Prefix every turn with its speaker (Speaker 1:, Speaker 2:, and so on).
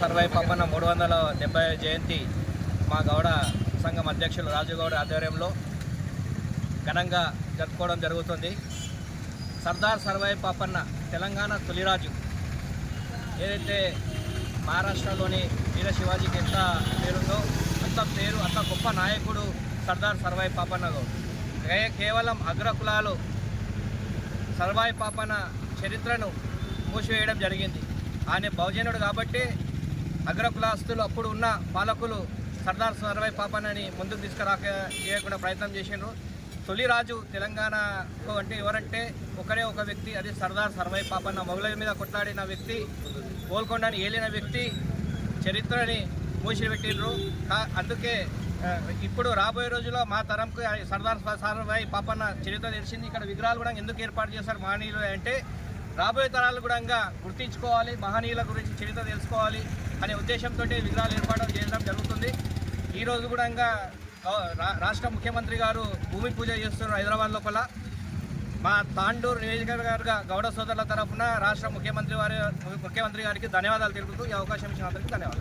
Speaker 1: సర్వై పాపన్న 370 జయంతి మా గౌడ సంఘం అధ్యక్షులు రాజుగౌడ ఆధ్వర్యంలో ఘనంగా జరుపుకోవడం జరుగుతుంది. సర్దార్ సర్వై పాపన్న తెలంగాణ తొలిరాజు. ఏదైతే మహారాష్ట్రలోని వీర శివాజీకి ఎంత పేరుందో అంత గొప్ప నాయకుడు సర్దార్ సర్వై పాపన్న గౌడ్. కేవలం అగ్రకులాలు సర్వై పాపన్న చరిత్రను మూసివేయడం జరిగింది. ఆయన బహుజనుడు కాబట్టి అగ్రకులాస్తులు అప్పుడు ఉన్న పాలకులు సర్దార్ సర్వై పాపన్నని ముందుకు తీసుకురాకుండా ప్రయత్నం చేసిండ్రు. తొలి రాజు తెలంగాణకు అంటే ఎవరంటే ఒకరే ఒక వ్యక్తి, అది సర్దార్ సర్వై పాపన్న. మొగలై మీద కొట్లాడిన వ్యక్తి, గోల్కొండని ఏలిన వ్యక్తి చరిత్రని మూసిపెట్టిండ్రు. అందుకే ఇప్పుడు రాబోయే రోజుల్లో మా తరంకు సర్దార్ సర్వై పాపన్న చరిత్ర తెలిసింది. ఇక్కడ విగ్రహాలు కూడా ఎందుకు ఏర్పాటు చేశారు మహనీయులు అంటే రాబోయే తరాలు కూడా గుర్తించుకోవాలి, మహనీయుల గురించి చరిత్ర తెలుసుకోవాలి అనే ఉద్దేశంతో విగ్రహాలు ఏర్పాటు చేయడం జరుగుతుంది. ఈరోజు కూడా రాష్ట్ర ముఖ్యమంత్రి గారు భూమి పూజ చేస్తున్నారు హైదరాబాద్ లోపల. మా తాండూరు నియోజకవర్గ గౌడ సోదరుల తరఫున రాష్ట్ర ముఖ్యమంత్రి గారికి ధన్యవాదాలు తెలుపుతూ ఈ అవకాశం ఇచ్చిన అందరికీ ధన్యవాదాలు.